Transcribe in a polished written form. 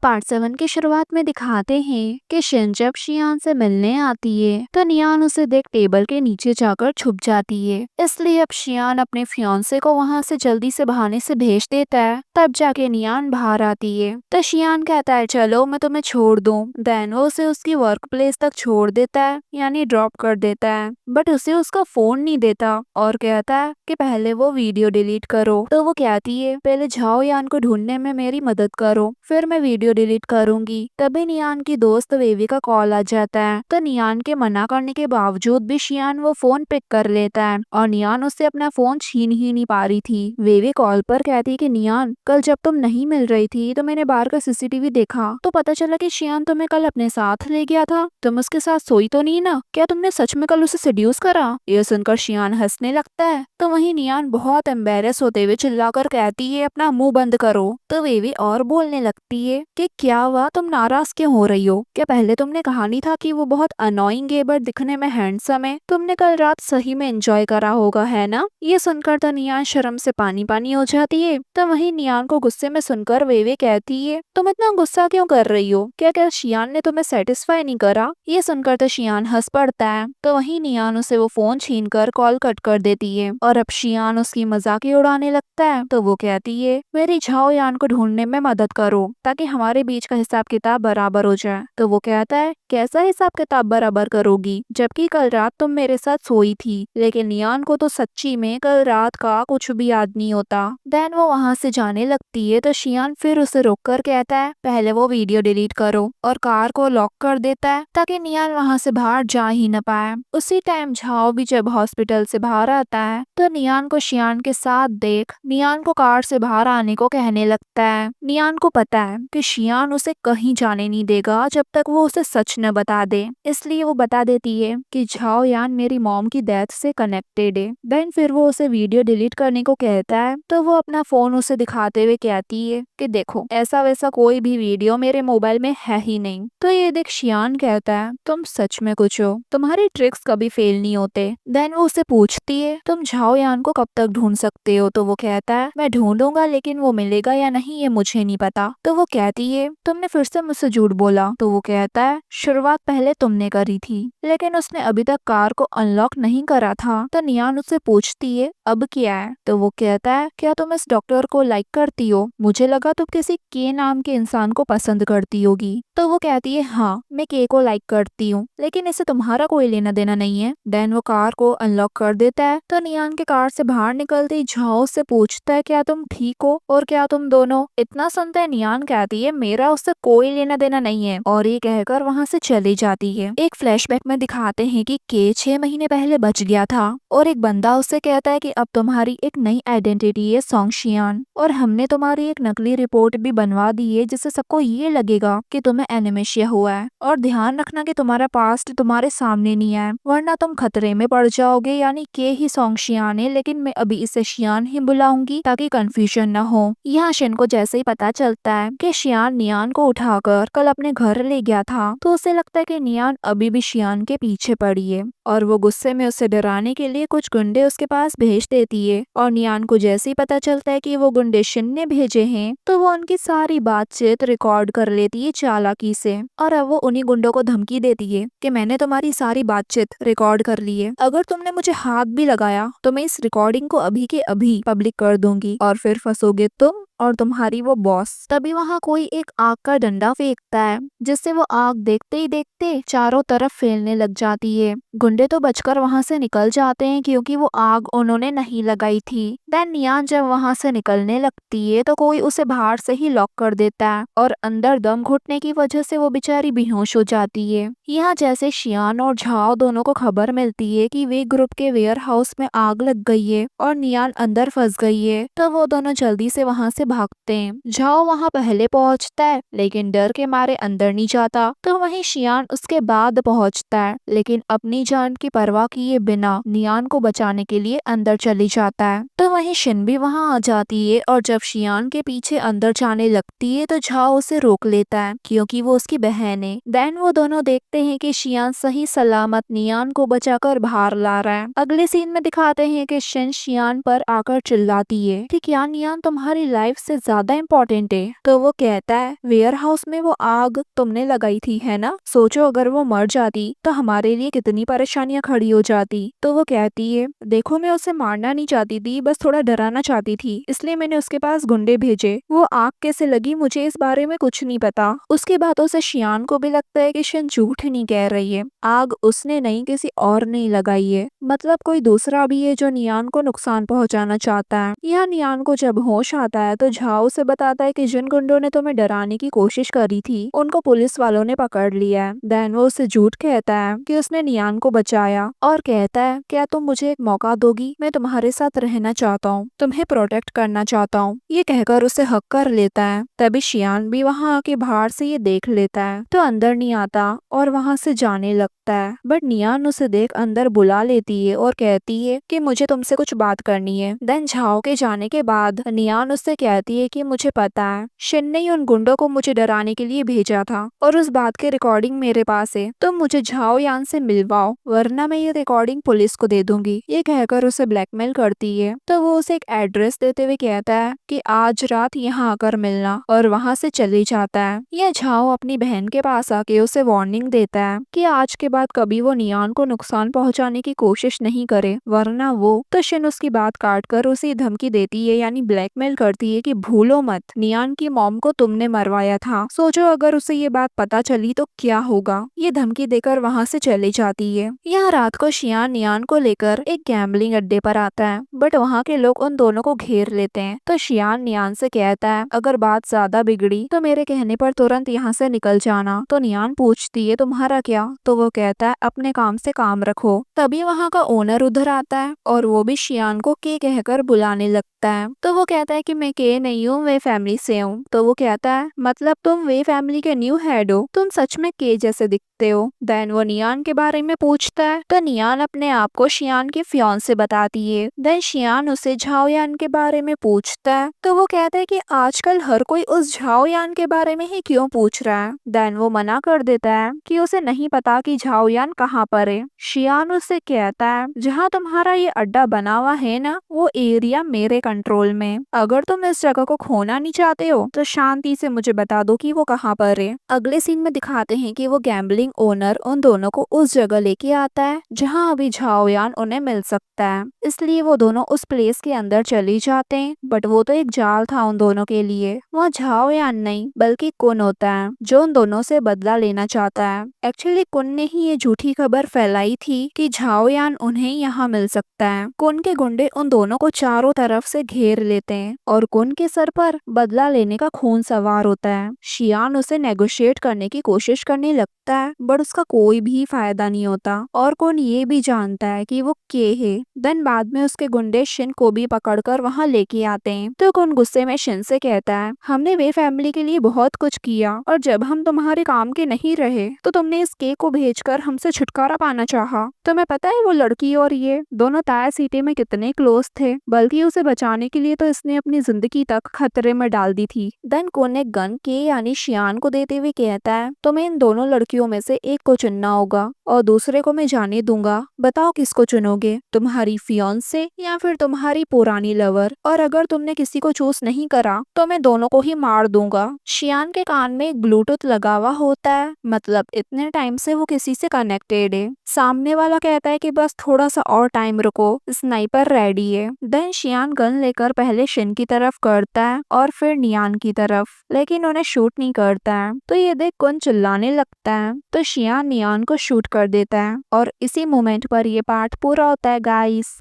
Part 7 की शुरुआत में दिखाते हैं कि शिन जब शियान से मिलने आती है तो नियान उसे देख टेबल के नीचे जाकर छुप जाती है। इसलिए अब शियान अपने फियांसे को वहां से जल्दी से बहाने से भेज देता है। तब जाके नियान बाहर आती है तो शियान कहता है चलो मैं तुम्हें छोड़ दूं। देन वो उसे उसकी वर्क प्लेस तक छोड़ देता है यानी ड्रॉप कर देता है, बट उसे उसका फोन नहीं देता और कहता है कि पहले वो वीडियो डिलीट करो। तो वो कहती है पहले झाओ यान को ढूंढने में मेरी मदद करो, फिर मैं वीडियो डिलीट करूंगी। तभी नियान की दोस्त वेवी का कॉल आ जाता है तो नियान के मना करने के बावजूद भी शियान वो फोन पिक कर लेता है और नियान उससे अपना फोन छीन ही नहीं पा रही थी। वेवी कॉल पर कहती कि नियान कल जब तुम नहीं मिल रही थी तो मैंने बाहर का सीसीटीवी देखा तो पता चला कि शियान तुम्हें कल अपने साथ ले गया था। तुम उसके साथ सोई तो नहीं ना? क्या तुमने सच में कल उसे सेड्यूस करा? ये सुनकर शियान हंसने लगता है तो वहीं नियान बहुत एम्बेरस होते हुए चिल्लाकर कहती है अपना मुंह बंद करो। तो वेवी और बोलने लगती है कि क्या हुआ, तुम नाराज क्यों हो रही हो? क्या पहले तुमने कहा नहीं था कि वो बहुत अनोइंग है बट दिखने में हैंडसम है? तुमने कल रात सही में एंजॉय करा होगा है ना? ये सुनकर तो नियान शर्म से पानी पानी हो जाती है। तो वहीं नियान को गुस्से में सुनकर वेवे कहती है तुम इतना गुस्सा क्यों कर रही हो? क्या क्या शियान ने तुम्हें सेटिस्फाई नहीं करा? ये सुनकर तो शियान हंस पड़ता है तो वहीं नियान उसे वो फोन छीन कर कॉल कट कर देती है और अब शियान उसकी मजाक ही उड़ाने लगता है। तो वो कहती है मेरी झाओ यान को ढूंढने में मदद करो ताकि हमारे बीच का हिसाब किताब बराबर हो जाए। तो वो कहता है कैसा हिसाब किताब बराबर करोगी जबकि कल रात तुम मेरे साथ सोई थी? लेकिन नियान को तो सच्ची में कल रात का कुछ भी याद नहीं होता। देन वो वहाँ से जाने लगती है तो शियान फिर उसे रोक कर कहता है पहले वो वीडियो डिलीट करो और कार को लॉक कर देता है ताकि नियान वहाँ से बाहर जा ही न पाए। उसी टाइम झाओ भी जब हॉस्पिटल से बाहर आता है तो नियान को शियान के साथ देख नियान को कार से बाहर आने को कहने लगता है। नियान को पता है कि शियान उसे कहीं जाने नहीं देगा जब तक वो उसे सच न बता दे, इसलिए वो बता देती है कि झाओ यान मेरी मॉम की डेथ से कनेक्टेड है। देन फिर वो उसे वीडियो डिलीट करने को कहता है तो वो अपना फोन उसे दिखाते हुए कहती है कि देखो ऐसा वैसा कोई भी वीडियो मेरे मोबाइल में है ही नहीं। तो ये देख शियान कहता है तुम सच में कुछ हो, तुम्हारे ट्रिक्स कभी फेल नहीं होते। देन वो उसे पूछती है तुम झाओ यान को कब तक ढूंढ सकते हो? तो वो कहता है मैं ढूंढूंगा लेकिन वो मिलेगा या नहीं ये मुझे नहीं पता। तो वो कहती है तुमने फिर से मुझसे झूठ बोला। तो वो कहता है शुरुआत पहले तुमने करी थी लेकिन उसने अभी तक कार को अनलॉक नहीं करा था। तो नियान उससे पूछती है अब क्या है? तो वो कहता है क्या तुम इस डॉक्टर को लाइक करती हो? मुझे लगा तुम किसी के नाम के इंसान को पसंद करती होगी। तो वो कहती है हाँ मैं के को लाइक करती हूँ लेकिन इससे तुम्हारा कोई लेना देना नहीं है। देन वो कार को अनलॉक कर देता है तो नियान के कार से बाहर निकलते ही झाओ से पूछता है क्या तुम ठीक हो और क्या तुम दोनों? इतना सुनते हैं नियान कहती है मेरा उससे कोई लेना देना नहीं है और ये कहकर वहाँ से चली जाती है। एक फ्लैशबैक में दिखाते हैं कि के 6 महीने पहले बच गया था और एक बंदा उससे कहता है कि अब तुम्हारी एक नई आइडेंटिटी है सोंगशियान और हमने तुम्हारी एक नकली रिपोर्ट भी बनवा दी है जिससे सबको ये लगेगा कि तुम्हें एनिमेशिया हुआ है और ध्यान रखना कि तुम्हारा पास्ट तुम्हारे सामने नहीं है वरना तुम खतरे में पड़ जाओगे। यानी के ही सोंगशियान है लेकिन मैं अभी इसे शियान ही बुलाऊंगी ताकि कंफ्यूजन न हो। यहाँ शिन को जैसे ही पता चलता है कि शियान नियान को उठाकर कल अपने घर ले गया था तो उसे लगता है कि नियान अभी भी शियान के पीछे पड़ी है और वो गुस्से में उसे डराने के लिए कुछ गुंडे उसके पास भेज देती है। और नियान को जैसे ही पता चलता है कि वो गुंडे शिन ने भेजे हैं तो वो उनकी सारी बातचीत रिकॉर्ड कर लेती है चालाकी से और अब वो उन्हीं गुंडों को धमकी देती है कि मैंने तुम्हारी सारी बातचीत रिकॉर्ड कर ली है, अगर तुमने मुझे हाथ भी लगाया तो मैं इस रिकॉर्डिंग को अभी के अभी पब्लिक कर दूंगी और फिर फंसोगे तुम और तुम्हारी वो बॉस। तभी वहाँ कोई एक आग का डंडा फेंकता है जिससे वो आग देखते ही देखते चारों तरफ फैलने लग जाती है। गुंडे तो बचकर वहाँ से निकल जाते हैं क्योंकि वो आग उन्होंने नहीं लगाई थी। देन नियान जब वहाँ से निकलने लगती है तो कोई उसे बाहर से ही लॉक कर देता है और अंदर दम घुटने की वजह से वो बेचारी बेहोश हो जाती है। यहाँ जैसे शियान और झाओ दोनों को खबर मिलती है कि वे ग्रुप के वेयर हाउस में आग लग गई है और नियान अंदर फंस गई है तो वो दोनों जल्दी से वहाँ से भागते हैं। झाओ वहाँ पहले पहुँचता है लेकिन डर के मारे अंदर नहीं जाता तो वहीं शियान उसके बाद पहुँचता है लेकिन अपनी जान की परवाह किए बिना नियान को बचाने के लिए अंदर चली जाता है। तो वहीं शिन भी वहाँ आ जाती है और जब शियान के पीछे अंदर जाने लगती है तो झाओ उसे रोक लेता है क्योंकि वो उसकी बहन है। देन वो दोनों देखते हैं कि शियान सही सलामत नियान को बचाकर बाहर ला रहा है। अगले सीन में दिखाते हैं कि शिन शियान पर आकर चिल्लाती है कि क्या नियान तुम्हारी लाइफ से ज्यादा इम्पोर्टेंट है। तो वो कहता है वेयर हाउस में वो आग तुमने लगाई थी है ना, सोचो अगर वो मर जाती तो हमारे लिए कितनी परेशानियां खड़ी हो जाती। तो वो कहती है देखो मैं उसे मारना नहीं चाहती थी, बस थोड़ा डराना चाहती थी, इसलिए मैंने उसके पास गुंडे भेजे। वो आग कैसे लगी मुझे इस बारे में कुछ नहीं पता। उसकी बातों से शियान को भी लगता है कि शिन झूठ नहीं कह रही है, आग उसने नहीं किसी और ने लगाई है, मतलब कोई दूसरा भी है जो नियान को नुकसान पहुंचाना चाहता है। यहाँ नियान को जब होश आता है तो झाओ से बताता है कि जिन गुंडों ने तुम्हें डराने की कोशिश करी थी उनको पुलिस वालों ने पकड़ लिया है। देन वो उसे झूठ कहता है कि उसने नियान को बचाया और कहता है क्या तुम मुझे एक मौका दोगी, मैं तुम्हारे साथ रहना चाहता हूँ, तुम्हें प्रोटेक्ट करना चाहता हूँ। ये कहकर उसे हक कर लेता है। तभी शियान भी वहाँ आके बाहर से ये देख लेता है तो अंदर नहीं आता और वहाँ से जाने लगता है। बट नियान उसे देख अंदर बुला लेती है और कहती है कि मुझे तुमसे कुछ बात करनी है। देन झाओ के जाने के बाद नियान उससे कहती है कि मुझे पता है शिन ने ही उन गुंडों को मुझे डराने के लिए भेजा था और उस बात की रिकॉर्डिंग मेरे पास है, तुम मुझे झाओ यान से मिलवाओ वरना मैं ये रिकॉर्डिंग पुलिस को दे दूंगी। ये कहकर उसे ब्लैकमेल करती है। तो वो उसे एक एड्रेस देते हुए कहता है कि आज रात यहाँ आकर मिलना और वहाँ से चले जाता है। यह झाओ अपनी बहन के पास आके उसे वार्निंग देता है कि आज के बाद कभी वो नियान को नुकसान पहुंचाने की कोशिश नहीं करे वरना वो। तो शिन उसकी बात काट कर उसे धमकी देती है यानी ब्लैकमेल करती है कि भूलो मत नियान की मॉम को तुमने मरवाया था, सोचो अगर उसे ये बात पता चली तो क्या होगा। ये धमकी देकर वहाँ से चली जाती है। यहाँ रात को शियान नियान को लेकर एक गैम्बलिंग अड्डे पर आता है बट वहाँ के लोग उन दोनों को घेर लेते हैं। तो शियान नियान से कहता है अगर बात ज्यादा बिगड़ी तो मेरे कहने पर तुरंत यहाँ से निकल जाना। तो नियान पूछती है तुम्हारा क्या, तो वो कहता है अपने काम से काम रखो। तभी वहाँ का ओनर उधर आता है और वो भी शियान को के कहकर बुलाने लगता है। तो वो कहता है कि मैं के नहीं हूँ, वे फैमिली से हूँ। तो वो कहता है मतलब तुम वे फैमिली के न्यू हेड हो, तुम सच में के जैसे दिखते हो। देन वो नियान के बारे में पूछता है तो नियान अपने आप को शियान के फियांसे बताती है। देन शियान उसे झाओयान के बारे में पूछता है तो वो कहता है कि आजकल हर कोई उस झाओयान के बारे में ही क्यों पूछ रहा है। देन वो मना कर देता है कि उसे नहीं पता कि झाओयान कहाँ पर है। शियान उससे कहता है जहाँ तुम्हारा ये अड्डा बना हुआ है ना वो एरिया मेरे कंट्रोल में, अगर तुम इस जगह को खोना नहीं चाहते हो तो शांति से मुझे बता दो कि वो कहाँ पर है। अगले सीन में दिखाते हैं कि वो गैम्बलिंग ओनर उन दोनों को उस जगह लेके आता है जहाँ अभी झाओयान उन्हें मिल सकता है, इसलिए वो दोनों उस प्लेस के अंदर चले जाते हैं। बट वो तो एक जाल था उन दोनों के लिए, वहाँ झाओयान नहीं बल्कि कुन होता है जो उन दोनों से बदला लेना चाहता है। एक्चुअली कुन ने ही ये झूठी खबर फैलाई थी कि झाओयान उन्हें यहाँ मिल सकता है। कुन के गुंडे उन दोनों को चारों तरफ से घेर लेते हैं और कुन के सर पर बदला लेने का खून सवार होता है। शियान उसे नेगोशिएट करने की कोशिश करने लगता है बट उसका कोई भी फायदा नहीं होता और कुन ये भी जानता है कि वो के है। देन बाद में उसके गुंडे शिन को भी पकड़कर वहाँ लेके आते हैं। तो कुन गुस्से में शिन से कहता है हमने वे फैमिली के लिए बहुत कुछ किया और जब हम तुम्हारे काम के नहीं रहे तो तुमने इस के को भेजकर हमसे छुटकारा पाना चाहा। तुम्हें पता है वो लड़की और ये दोनों ताया सीटे में कितने क्लोज थे, बल्कि उसे बचाने के लिए तो इसने अपनी जिंदगी तक खतरे में डाल दी थी। देन कुन एक गन के यानी शियान को देते हुए कहता है तुम्हें इन दोनों लड़कियों में से एक को चुनना होगा और दूसरे को मैं जाने दूंगा, बताओ किसको चुनोगे, तुम्हारी फियांसे या फिर तुम्हारी पुरानी लवर, और अगर तुमने किसी को चूज नहीं करा तो मैं दोनों को ही मार दूंगा। शियान के कान में एक ब्लूटूथ लगा हुआ होता है, मतलब इतने टाइम से वो किसी से कनेक्टेड है। सामने वाला कहता है कि बस थोड़ा सा और टाइम रुको, स्नाइपर रेडी है। देन शियान गन लेकर पहले शिन की तरफ करता है और फिर नियान की तरफ, लेकिन उन्हें शूट नहीं करता है। तो ये देख कुन चिल्लाने लगता है तो शियान नियान को शूट कर देता है और इसी मोमेंट पर ये पार्ट पूरा होता है गाइस।